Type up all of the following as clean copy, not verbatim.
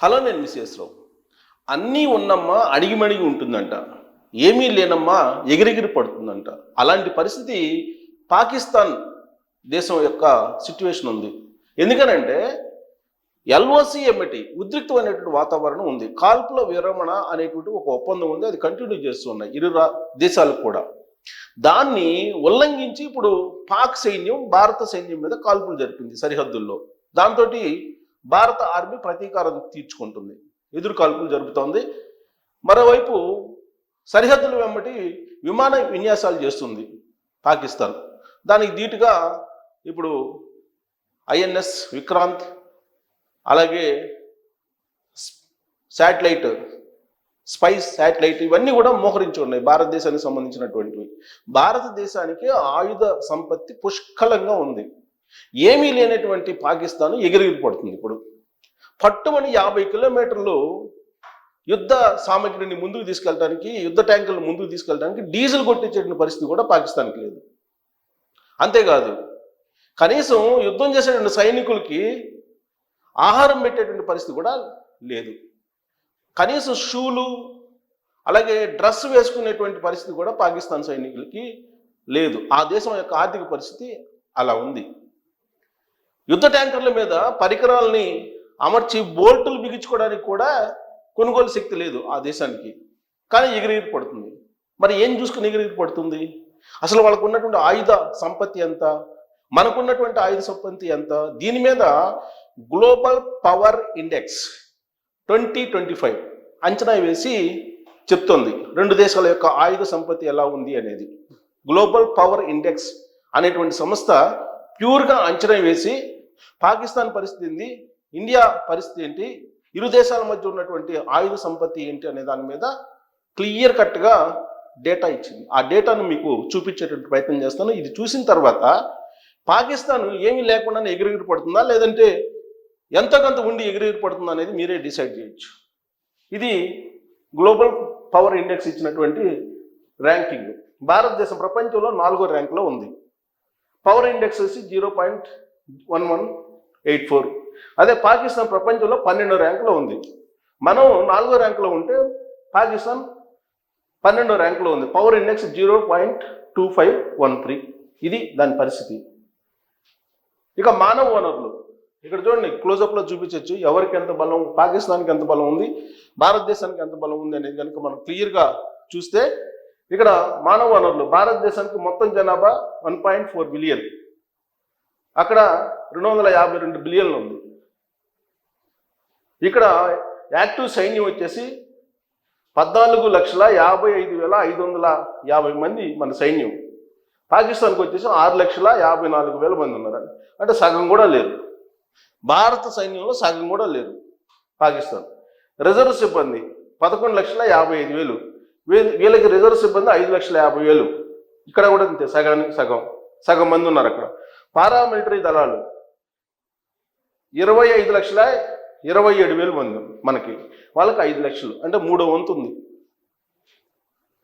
Hello నేను missus రావు. అన్నీ ఉన్నమ్మా అడిగిమడిగి ఉంటుందంట. ఏమీ లేనమ్మా ఎగిరెగిరి పడుతుందంట. అలాంటి పరిస్థితి పాకిస్తాన్ దేశం యొక్క సిట్యుయేషన్ ఉంది. ఎందుకనంటే ఎల్ఓసి ఎమ్మటి ఉద్రిక్తమైనటువంటి వాతావరణం ఉంది. కాల్పుల విరమణ అనేటువంటి ఒక ఒప్పందం ఉంది. అది కంటిన్యూ చేస్తూ ఉన్నాయి ఇరు దేశాలకు కూడా. దాన్ని ఉల్లంఘించి ఇప్పుడు పాక్ సైన్యం భారత సైన్యం మీద కాల్పులు జరిపింది సరిహద్దుల్లో. దాంతో భారత ఆర్మీ ప్రతీకారం తీర్చుకుంటుంది, ఎదురు కాల్పులు జరుపుతోంది. మరోవైపు సరిహద్దుల వెంబటి విమాన విన్యాసాలు చేస్తుంది పాకిస్తాన్. దానికి ధీటుగా ఇప్పుడు ఐఎన్ఎస్ విక్రాంత్, అలాగే శాటిలైట్ స్పైస్ శాటిలైట్, ఇవన్నీ కూడా మోహరించి ఉన్నాయి భారతదేశానికి సంబంధించినటువంటివి. భారతదేశానికి ఆయుధ సంపత్తి పుష్కలంగా ఉంది. ఏమీ లేనటువంటి పాకిస్తాన్ ఎగిరెగిరి పడుతుంది. ఇప్పుడు పట్టుమని 50 కిలోమీటర్లు యుద్ధ సామగ్రిని ముందుకు తీసుకెళ్ళడానికి, యుద్ధ ట్యాంకులను ముందుకు తీసుకెళ్ళడానికి డీజిల్ కొట్టించేటువంటి పరిస్థితి కూడా పాకిస్తాన్కి లేదు. అంతేకాదు, కనీసం యుద్ధం చేసేటువంటి సైనికులకి ఆహారం పెట్టేటువంటి పరిస్థితి కూడా లేదు. కనీసం షూలు, అలాగే డ్రెస్ వేసుకునేటువంటి పరిస్థితి కూడా పాకిస్తాన్ సైనికులకి లేదు. ఆ దేశం యొక్క ఆర్థిక పరిస్థితి అలా ఉంది. యుద్ధ ట్యాంకర్ల మీద పరికరాలని అమర్చి బోల్టులు బిగించుకోవడానికి కూడా కొనుగోలు శక్తి లేదు ఆ దేశానికి. కానీ ఎగిరెగిరి పడుతుంది. మరి ఏం చూసుకుని ఎగిరెగిరి పడుతుంది? అసలు వాళ్ళకు ఉన్నటువంటి ఆయుధ సంపత్తి ఎంత, మనకున్నటువంటి ఆయుధ సంపత్తి ఎంత? దీని మీద గ్లోబల్ పవర్ ఇండెక్స్ 2025 అంచనా వేసి చెప్తోంది రెండు దేశాల యొక్క ఆయుధ సంపత్తి ఎలా ఉంది అనేది. గ్లోబల్ పవర్ ఇండెక్స్ అనేటువంటి సంస్థ ప్యూర్గా అంచనా వేసి పాకిస్తాన్ పరిస్థితి ఏంటి, ఇండియా పరిస్థితి ఏంటి, ఇరు దేశాల మధ్య ఉన్నటువంటి ఆయుధ సంపత్తి ఏంటి అనే దాని మీద క్లియర్ కట్గా డేటా ఇచ్చింది. ఆ డేటాను మీకు చూపించేటువంటి ప్రయత్నం చేస్తాను. ఇది చూసిన తర్వాత పాకిస్తాన్ ఏమీ లేకుండానే ఎగిరెగిరి పడుతుందా, లేదంటే ఎంతకంత ఉండి ఎగిరెగిరి పడుతుందా అనేది మీరే డిసైడ్ చేయొచ్చు. ఇది గ్లోబల్ పవర్ ఇండెక్స్ ఇచ్చినటువంటి ర్యాంకింగ్. భారతదేశం ప్రపంచంలో 4వ ర్యాంకులో ఉంది. పవర్ ఇండెక్స్ వచ్చి 0.1184. అదే పాకిస్తాన్ ప్రపంచంలో 12వ ర్యాంకులో ఉంది. మనం 4వ ర్యాంకులో ఉంటే పాకిస్తాన్ 12వ ర్యాంకులో ఉంది. Power index 0.2513. ఇది దాని పరిస్థితి. ఇక మానవ వనరులు ఇక్కడ చూడండి, క్లోజప్లో చూపించవచ్చు ఎవరికి ఎంత బలం, పాకిస్తాన్కి ఎంత బలం ఉంది, భారతదేశానికి ఎంత బలం ఉంది అనేది కనుక మనం క్లియర్గా చూస్తే ఇక్కడ మానవ వనరులు భారతదేశానికి మొత్తం జనాభా 1.4 బిలియన్, అక్కడ 252 బిలియన్లు ఉంది. ఇక్కడ యాక్టివ్ సైన్యం వచ్చేసి 14,55,550 మంది మన సైన్యం. పాకిస్తాన్కి వచ్చేసి 6,54,000 మంది ఉన్నారు. అంటే సగం కూడా లేరు. భారత సైన్యంలో సగం కూడా లేరు పాకిస్తాన్. రిజర్వ్ సిబ్బంది 11,55,000, వీళ్ళకి రిజర్వ్ సిబ్బంది 5,50,000. ఇక్కడ కూడా అంతే, సగం మంది ఉన్నారు అక్కడ. పారామిలిటరీ దళాలు 25,27,000 మంది మనకి, వాళ్ళకి 5 లక్షలు, అంటే 3వ వంతు ఉంది.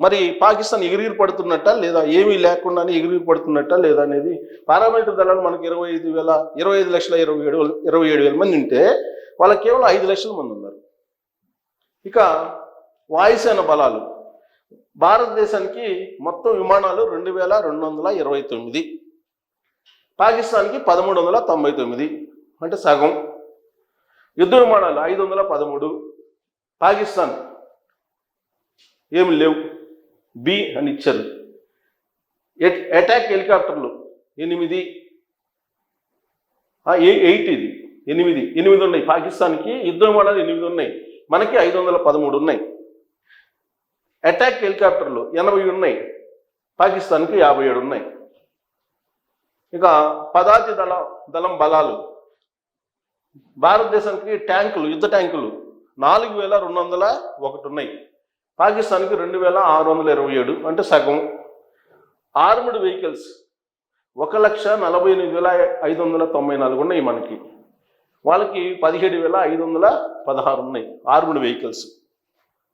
మరి పాకిస్తాన్ ఎగిరిగిరి పడుతున్నట్ట లేదా, ఏమీ లేకుండానే ఎగిరిగిరి పడుతున్నట్ట లేదా అనేది. పారామిలిటరీ దళాలు మనకి 25,27,000 మంది ఉంటే వాళ్ళకి కేవలం 5 లక్షల మంది ఉన్నారు. ఇక వాయుసేన బలాలు భారతదేశానికి మొత్తం విమానాలు 2,229, పాకిస్తాన్కి 1,399, అంటే సగం. యుద్ధ విమానాలు 513, పాకిస్తాన్ ఏమి లేవు, బి అని ఇచ్చారు. అటాక్ హెలికాప్టర్లు 8, 8 ఉన్నాయి పాకిస్తాన్కి. యుద్ధ విమానాలు 8 ఉన్నాయి, మనకి 513 ఉన్నాయి. అటాక్ హెలికాప్టర్లు 80 ఉన్నాయి, పాకిస్తాన్కి 57 ఉన్నాయి. ఇక పదాతి దళం బలాలు భారతదేశానికి ట్యాంకులు, యుద్ధ ట్యాంకులు 4,201 ఉన్నాయి, పాకిస్తాన్కి 2,627, అంటే సగం. ఆర్మ్డ్ వెహికల్స్ 1,48,594 ఉన్నాయి మనకి, వాళ్ళకి 17,516 ఉన్నాయి ఆర్మ్డ్ వెహికల్స్.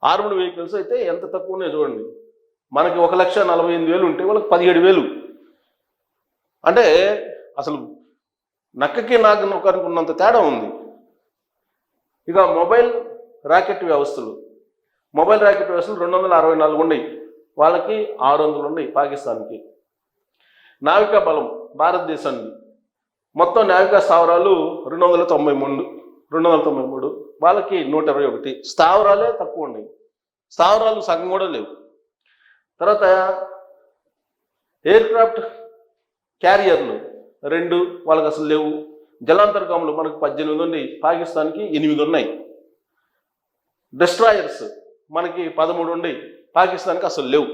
ఆర్మ్డ్ వెహికల్స్ అయితే ఎంత తక్కువనే చూడండి, మనకి 1,48,000 ఉంటే వాళ్ళకి 17,000. అంటే అసలు నక్కకి నాగనొకరికి ఉన్నంత తేడా ఉంది. ఇక మొబైల్ రాకెట్ వ్యవస్థలు 264 ఉన్నాయి, వాళ్ళకి 600 ఉన్నాయి పాకిస్తాన్కి. నావికా బలం భారతదేశానికి మొత్తం నావికా స్థావరాలు 293, వాళ్ళకి 121. స్థావరాలే తక్కువ ఉన్నాయి, స్థావరాలు సగం కూడా లేవు. తర్వాత ఎయిర్ క్రాఫ్ట్ క్యారియర్లు 2, వాళ్ళకి అసలు లేవు. జలాంతర్గాములు మనకు 18 ఉన్నాయి, పాకిస్తాన్కి 8 ఉన్నాయి. డిస్ట్రాయర్స్ మనకి 13 ఉన్నాయి, పాకిస్తాన్కి అసలు లేవు.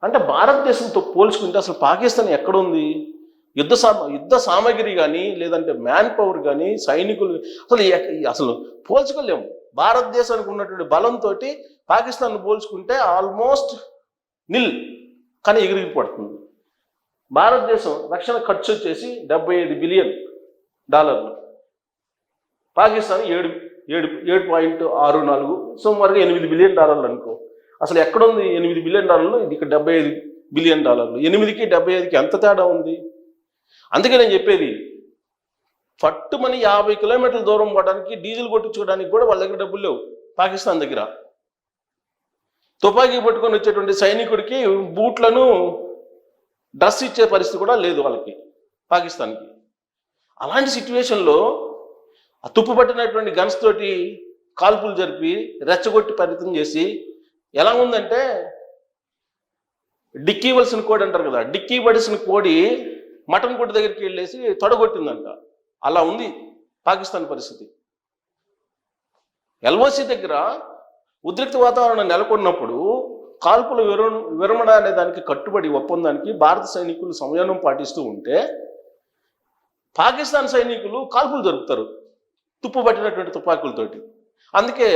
అంటే భారతదేశంతో పోల్చుకుంటే అసలు పాకిస్తాన్ ఎక్కడుంది? యుద్ధ సామాగ్రి కానీ, లేదంటే మ్యాన్ పవర్ కానీ, సైనికులు అసలు పోల్చుకోలేము. భారతదేశానికి ఉన్నటువంటి బలంతో పాకిస్తాన్ పోల్చుకుంటే ఆల్మోస్ట్ నిల్, కానీ ఎగిరిగి పడుతుంది. భారతదేశం రక్షణ ఖర్చు వచ్చేసి $75 బిలియన్, పాకిస్తాన్ 7.64, సుమారుగా $8 బిలియన్ అనుకో. అసలు ఎక్కడుంది $8 బిలియన్? ఇది ఇక్కడ $75 బిలియన్. 8కి 75కి ఎంత తేడా ఉంది? అందుకే నేను చెప్పేది, పట్టుమని 50 కిలోమీటర్ల దూరం పోవడానికి, డీజిల్ కొట్టించుకోవడానికి కూడా వాళ్ళ దగ్గర డబ్బులు లేవు పాకిస్తాన్ దగ్గర. తుపాకీ పట్టుకొని వచ్చేటువంటి సైనికుడికి బూట్లను, డ్రెస్ ఇచ్చే పరిస్థితి కూడా లేదు వాళ్ళకి, పాకిస్తాన్కి. అలాంటి సిచ్యువేషన్లో ఆ తుప్పు పట్టినటువంటి గన్స్ తోటి కాల్పులు జరిపి రెచ్చగొట్టి పరితం చేసి ఎలా ఉందంటే, డిక్కీ వలసిన కోడి అంటారు కదా, డిక్కీ పడిసిన కోడి మటన్ కొట్టు దగ్గరికి వెళ్ళేసి తొడగొట్టిందంట. అలా ఉంది పాకిస్తాన్ పరిస్థితి. ఎల్ఓసి దగ్గర ఉద్రిక్త వాతావరణం నెలకొన్నప్పుడు కాల్పుల విరమణ అనే దానికి కట్టుబడి ఒప్పందానికి భారత సైనికులు సంయమనం పాటిస్తూ ఉంటే, పాకిస్తాన్ సైనికులు కాల్పులు జరుపుతారు తుప్పు పట్టినటువంటి తుపాకులతోటి. అందుకే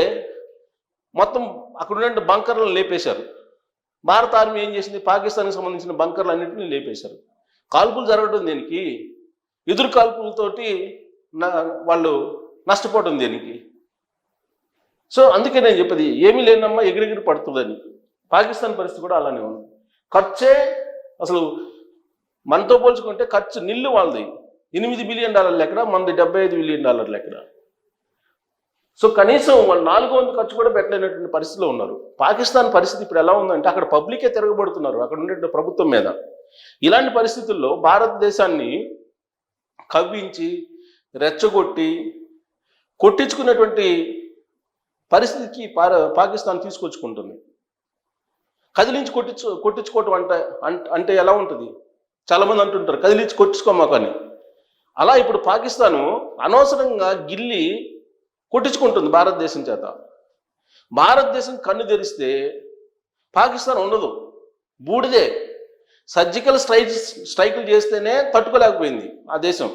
మొత్తం అక్కడ ఉన్న బంకర్లను లేపేశారు. భారత ఆర్మీ ఏం చేసింది, పాకిస్తాన్కి సంబంధించిన బంకర్లు అన్నింటినీ లేపేశారు. కాల్పులు జరగడం దేనికి? ఎదురు కాల్పులతోటి వాళ్ళు నష్టపోవడం దేనికి? సో అందుకే నేను చెప్పేది, ఏమీ లేనమ్మా ఎగిరెగిరి పడుతుందని. పాకిస్తాన్ పరిస్థితి కూడా అలానే ఉంది. ఖర్చే అసలు మనతో పోల్చుకుంటే ఖర్చు నిల్లు వాళ్ళది $8 బిలియన్ ఎక్కడ, మనది $75 బిలియన్ ఎక్కడ. సో కనీసం వాళ్ళు 400 ఖర్చు కూడా పెట్టలేనటువంటి పరిస్థితిలో ఉన్నారు. పాకిస్తాన్ పరిస్థితి ఇప్పుడు ఎలా ఉందంటే, అక్కడ పబ్లికే తిరగబడుతున్నారు అక్కడ ఉండే ప్రభుత్వం మీద. ఇలాంటి పరిస్థితుల్లో భారతదేశాన్ని కవ్వించి రెచ్చగొట్టి కొట్టించుకున్నటువంటి పరిస్థితికి పాకిస్తాన్ తీసుకొచ్చుకుంటుంది. కదిలించి కొట్టించుకోవటం అంటే ఎలా ఉంటుంది? చాలామంది అంటుంటారు కదిలించి కొట్టించుకోమా కానీ. అలా ఇప్పుడు పాకిస్తాను అనవసరంగా గిల్లి కొట్టించుకుంటుంది భారతదేశం చేత. భారతదేశం కన్ను తెరిస్తే పాకిస్తాన్ ఉండదు, బూడిదే. సర్జికల్ స్ట్రైకులు చేస్తేనే తట్టుకోలేకపోయింది ఆ దేశం.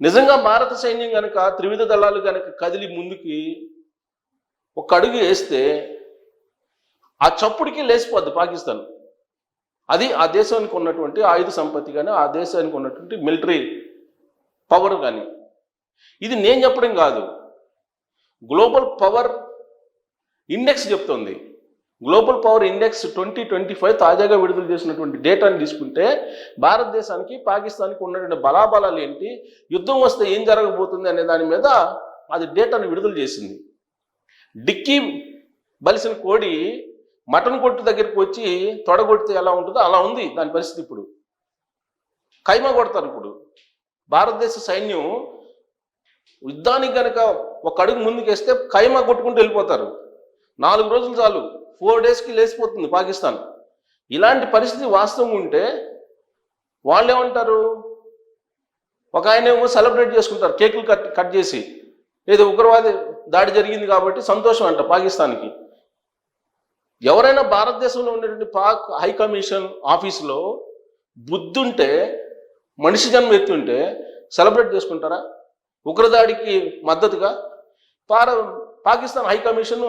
నిజంగా భారత సైన్యం కనుక, త్రివిధ దళాలు కనుక కదిలి ముందుకి ఒక అడుగు వేస్తే ఆ చప్పుడికి లేచిపోద్ది పాకిస్తాన్. అది ఆ దేశానికి ఉన్నటువంటి ఆయుధ సంపత్తి కానీ, ఆ దేశానికి ఉన్నటువంటి మిలిటరీ పవర్ కానీ. ఇది నేను చెప్పడం కాదు, గ్లోబల్ పవర్ ఇండెక్స్ చెప్తుంది. గ్లోబల్ పవర్ ఇండెక్స్ 2025 తాజాగా విడుదల చేసినటువంటి డేటాని తీసుకుంటే, భారతదేశానికి పాకిస్తాన్కి ఉన్నటువంటి బలాబలాలు ఏంటి, యుద్ధం వస్తే ఏం జరగబోతుంది అనే దాని మీద అది డేటాను విడుదల చేసింది. డిక్కీ బలిసిన కోడి మటన్ కొట్టు దగ్గరికి వచ్చి తొడగొడితే ఎలా ఉంటుందో అలా ఉంది దాని పరిస్థితి. ఇప్పుడు ఖైమా కొడతారు. ఇప్పుడు భారతదేశ సైన్యం యుద్ధానికి కనుక ఒక అడుగు ముందుకేస్తే ఖైమా కొట్టుకుంటూ వెళ్ళిపోతారు. 4 రోజులు చాలు, 4 డేస్కి లేచిపోతుంది పాకిస్తాన్. ఇలాంటి పరిస్థితి వాస్తవం ఉంటే వాళ్ళు ఏమంటారు, ఒక ఆయన ఏమో సెలబ్రేట్ చేసుకుంటారు కేకులు కట్ చేసి, ఏదో ఉగ్రవాది దాడి జరిగింది కాబట్టి సంతోషం అంట పాకిస్తాన్కి. ఎవరైనా భారతదేశంలో ఉన్నటువంటి పాక్ హైకమిషన్ ఆఫీసులో బుద్ధుంటే, మనిషి జన్మ ఎత్తుంటే సెలబ్రేట్ చేసుకుంటారా? ఉగ్రదాడికి మద్దతుగా పాకిస్తాన్ హైకమిషన్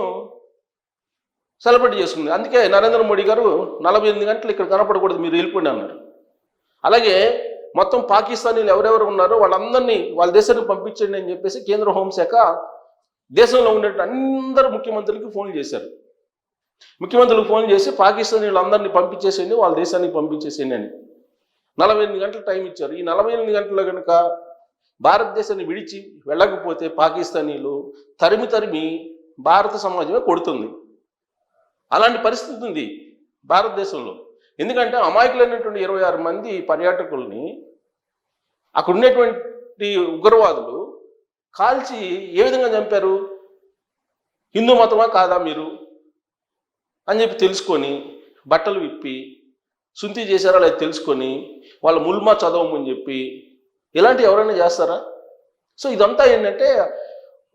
సెలబ్రేట్ చేసుకుంది. అందుకే నరేంద్ర మోడీ గారు 48 గంటలు ఇక్కడ కనపడకూడదు, మీరు వెళ్ళిపోండి అన్నారు. అలాగే మొత్తం పాకిస్తానీలు ఎవరెవరు ఉన్నారో వాళ్ళందరినీ వాళ్ళ దేశానికి పంపించండి అని చెప్పేసి కేంద్ర హోంశాఖ దేశంలో ఉండే అందరు ముఖ్యమంత్రులకి ఫోన్ చేశారు. ముఖ్యమంత్రులకు ఫోన్ చేసి పాకిస్తానీలందరినీ పంపించేసేయండి, వాళ్ళ దేశానికి పంపించేసేయండి అని 48 గంటలు టైం ఇచ్చారు. ఈ 48 గంటల్లో కనుక భారతదేశాన్ని విడిచి వెళ్ళకపోతే పాకిస్తానీలు తరిమి తరిమి భారత సమాజమే కొడుతుంది. అలాంటి పరిస్థితి ఉంది భారతదేశంలో. ఎందుకంటే అమాయకులైనటువంటి 26 మంది పర్యాటకుల్ని అక్కడ ఉండేటువంటి ఉగ్రవాదులు కాల్చి ఏ విధంగా చంపారు? హిందూ మతమా కాదా మీరు అని చెప్పి తెలుసుకొని బట్టలు విప్పి శుంఠి చేశారా లేదా తెలుసుకొని వాళ్ళ ముల్మా చదవమని చెప్పి ఇలాంటి ఎవరైనా చేస్తారా? సో ఇదంతా ఏంటంటే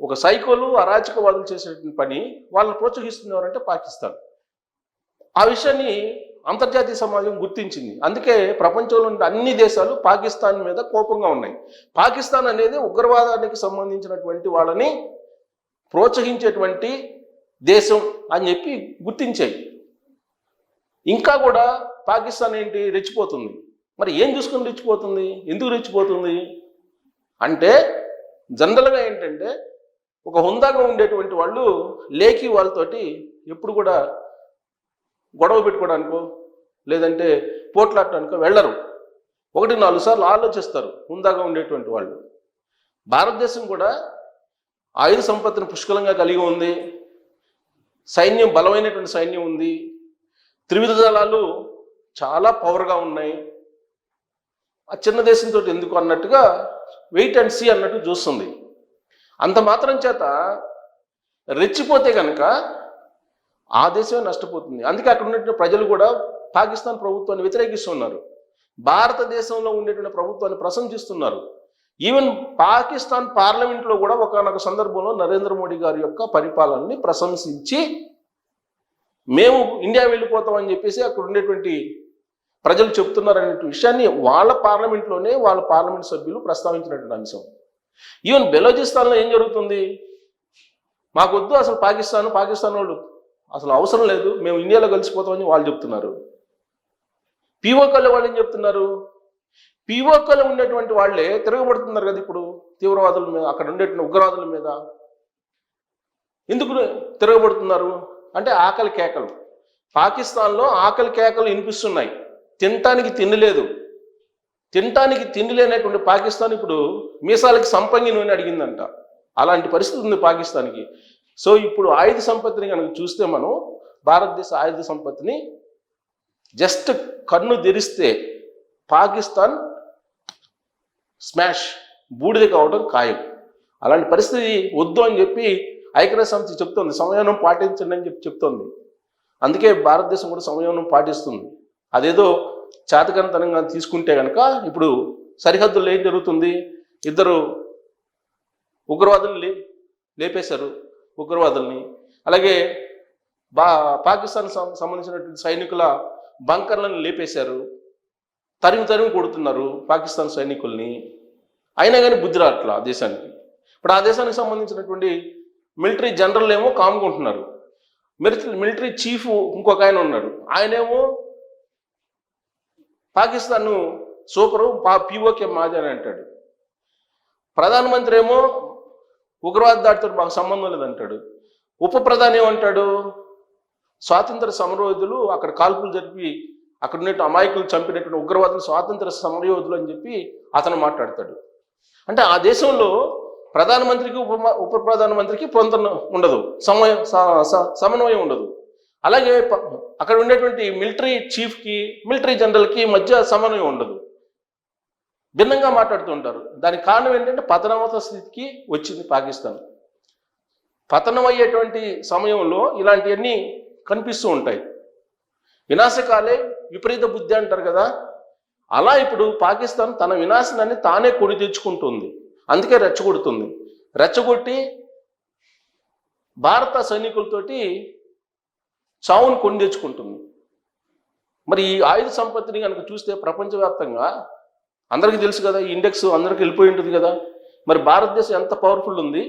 ఒక సైకోలు అరాచకవాదులు చేసేటువంటి పని. వాళ్ళని ప్రోత్సహిస్తున్నవారంటే పాకిస్తాన్. ఆ విషయాన్ని అంతర్జాతీయ సమాజం గుర్తించింది. అందుకే ప్రపంచంలో ఉన్న అన్ని దేశాలు పాకిస్తాన్ మీద కోపంగా ఉన్నాయి. పాకిస్తాన్ అనేది ఉగ్రవాదానికి సంబంధించినటువంటి వాళ్ళని ప్రోత్సహించేటువంటి దేశం అని చెప్పి గుర్తించాయి. ఇంకా కూడా పాకిస్తాన్ ఏంటి రెచ్చిపోతుంది. మరి ఏం చూసుకొని రెచ్చిపోతుంది? ఎందుకు రెచ్చిపోతుంది అంటే జనరల్గా ఏంటంటే ఒక హుందాగా ఉండేటువంటి వాళ్ళు లేఖి వాళ్ళతోటి ఎప్పుడు కూడా గొడవ పెట్టుకోవడానికో లేదంటే పోట్లాడటానికో వెళ్ళరు. 1-4 సార్లు ఆలోచిస్తారు హుందాగా ఉండేటువంటి వాళ్ళు. భారతదేశం కూడా ఆయుధ సంపత్తిని పుష్కలంగా కలిగి ఉంది. సైన్యం బలమైనటువంటి సైన్యం ఉంది. త్రివిధ దళాలు చాలా పవర్గా ఉన్నాయి. ఆ చిన్న దేశంతో ఎందుకు అన్నట్టుగా వెయిట్ అండ్ సీ అన్నట్టు చూస్తుంది. అంత మాత్రం చేత రెచ్చిపోతే కనుక ఆ దేశమే నష్టపోతుంది. అందుకే అక్కడ ఉన్నటువంటి ప్రజలు కూడా పాకిస్తాన్ ప్రభుత్వాన్ని వ్యతిరేకిస్తున్నారు. భారతదేశంలో ఉండేటువంటి ప్రభుత్వాన్ని ప్రశంసిస్తున్నారు. ఈవెన్ పాకిస్తాన్ పార్లమెంట్లో కూడా ఒకనొక సందర్భంలో నరేంద్ర మోడీ గారి యొక్క పరిపాలనని ప్రశంసించి మేము ఇండియా వెళ్ళిపోతామని చెప్పేసి అక్కడ ఉండేటువంటి ప్రజలు చెప్తున్నారనే విషయాన్ని వాళ్ళ పార్లమెంట్లోనే వాళ్ళ పార్లమెంట్ సభ్యులు ప్రస్తావించినటువంటి అంశం. ఈవెన్ బెలోచిస్తాన్లో ఏం జరుగుతుంది? మాకొద్దు అసలు పాకిస్తాన్ వాళ్ళు అసలు అవసరం లేదు, మేము ఇండియాలో కలిసిపోతామని వాళ్ళు చెప్తున్నారు. పీఓకేలో వాళ్ళు ఏం చెప్తున్నారు? పీఓకేలో ఉండేటువంటి వాళ్ళే తిరగబడుతున్నారు కదా ఇప్పుడు తీవ్రవాదుల మీద, అక్కడ ఉండేటువంటి ఉగ్రవాదుల మీద. ఎందుకు తిరగబడుతున్నారు అంటే ఆకలి కేకలు. పాకిస్తాన్లో ఆకలి కేకలు వినిపిస్తున్నాయి. తినటానికి తిండి లేదు. తినటానికి తిండి లేనటువంటి పాకిస్తాన్ ఇప్పుడు మీసాలకి సంపంగి నూనె అడిగిందంట. అలాంటి పరిస్థితి ఉంది పాకిస్తాన్కి. సో ఇప్పుడు ఆయుధ సంపత్తిని కనుక చూస్తే మనం భారతదేశ ఆయుధ సంపత్తిని జస్ట్ కన్ను తెరిస్తే పాకిస్తాన్ స్మాష్ బూడిద కావడం ఖాయం. అలాంటి పరిస్థితి వద్దు అని చెప్పి ఐక్యరాజ్య సమితి చెప్తోంది. సంయమనం పాటించండి అని చెప్పి చెప్తోంది. అందుకే భారతదేశం కూడా సంయమనం పాటిస్తుంది. అదేదో చాతకనతనంగా తీసుకుంటే కనుక ఇప్పుడు సరిహద్దుల్లో ఏం జరుగుతుంది? 2 ఉగ్రవాదుల్ని లేపేశారు ఉగ్రవాదుల్ని. అలాగే పాకిస్తాన్ సంబంధించినటువంటి సైనికుల బంకర్లను లేపేశారు. తరిమి కొడుతున్నారు పాకిస్తాన్ సైనికుల్ని. అయినా కానీ బుద్ధి రావట్లా ఆ దేశానికి. ఇప్పుడు ఆ దేశానికి సంబంధించినటువంటి మిలిటరీ జనరల్ ఏమో కామ్కుంటున్నారు. మిలిటరీ చీఫ్ ఇంకొక ఆయన ఉన్నాడు. ఆయనేమో పాకిస్తాన్ సూపరు పీఓకే మాది అని అంటాడు. ప్రధానమంత్రి ఏమో ఉగ్రవాద దాడితో మాకు సంబంధం లేదంటాడు. ఉప ప్రధాని ఏమంటాడు? స్వాతంత్ర సమరయోధులు అక్కడ కాల్పులు జరిపి అక్కడ ఉన్నట్టు అమాయకులు చంపినటువంటి ఉగ్రవాదులు స్వాతంత్ర సమరయోధులు అని చెప్పి అతను మాట్లాడతాడు. అంటే ఆ దేశంలో ప్రధానమంత్రికి ఉప ప్రధానమంత్రికి పొంతన ఉండదు, సమన్వయం ఉండదు. అలాగే అక్కడ ఉండేటువంటి మిలిటరీ చీఫ్కి మిలిటరీ జనరల్కి మధ్య సమన్వయం ఉండదు. భిన్నంగా మాట్లాడుతూ ఉంటారు. దానికి కారణం ఏంటంటే పతనావత స్థితికి వచ్చింది పాకిస్తాన్. పతనం అయ్యేటువంటి సమయంలో ఇలాంటివన్నీ కనిపిస్తూ ఉంటాయి. వినాశకాలే విపరీత బుద్ధి అంటారు కదా, అలా ఇప్పుడు పాకిస్తాన్ తన వినాశనాన్ని తానే కొని తెచ్చుకుంటుంది. అందుకే రెచ్చగొడుతుంది. రెచ్చగొట్టి భారత సైనికులతోటి చావును కొని తెచ్చుకుంటుంది. మరి ఈ ఆయుధ సంపత్తిని కనుక చూస్తే ప్రపంచవ్యాప్తంగా అందరికీ తెలుసు కదా, ఈ ఇండెక్స్ అందరికీ వెళ్ళిపోయి ఉంటుంది కదా. మరి భారతదేశం ఎంత పవర్ఫుల్ ఉంది,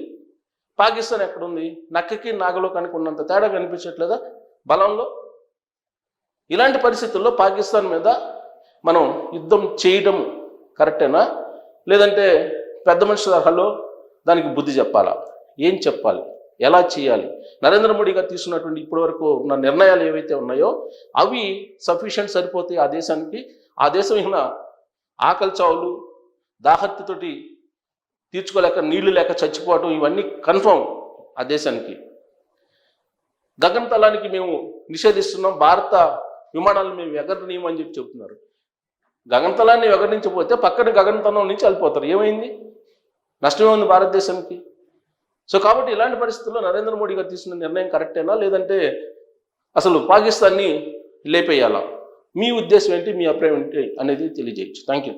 పాకిస్తాన్ ఎక్కడుంది? నక్కకి నాగలో కనుక ఉన్నంత తేడా కనిపించట్లేదా బలంలో? ఇలాంటి పరిస్థితుల్లో పాకిస్తాన్ మీద మనం యుద్ధం చేయడం కరెక్టేనా? లేదంటే పెద్ద మనిషి తరహాలో దానికి బుద్ధి చెప్పాలా? ఏం చెప్పాలి? ఎలా చేయాలి? నరేంద్ర మోడీ గారు తీసుకున్నటువంటి ఇప్పటివరకు ఉన్న నిర్ణయాలు ఏవైతే ఉన్నాయో అవి సఫిషియెంట్ సరిపోతాయి ఆ దేశానికి. ఆ దేశం ఇక ఆకలి చావులు దాహత్యతోటి తీర్చుకోలేక నీళ్లు లేక చచ్చిపోవటం ఇవన్నీ కన్ఫర్మ్ ఆ దేశానికి. గగనతలానికి మేము నిషేధిస్తున్నాం, భారత విమానాలు మేము ఎగరనీయమని చెప్పి చెబుతున్నారు. గగనతలాన్ని ఎగరించకపోతే పక్కన గగనతలం నుంచి వెళ్ళిపోతారు. ఏమైంది? నష్టమే ఉంది భారతదేశానికి. సో కాబట్టి ఇలాంటి పరిస్థితుల్లో నరేంద్ర మోడీ గారు తీసుకున్న నిర్ణయం కరెక్టేనా, లేదంటే అసలు పాకిస్తాన్ని లేపేయాలా? మీ ఉద్దేశం ఏంటి, మీ అభిప్రాయం ఏంటి అనేది తెలియజేయచ్చు. Thank you.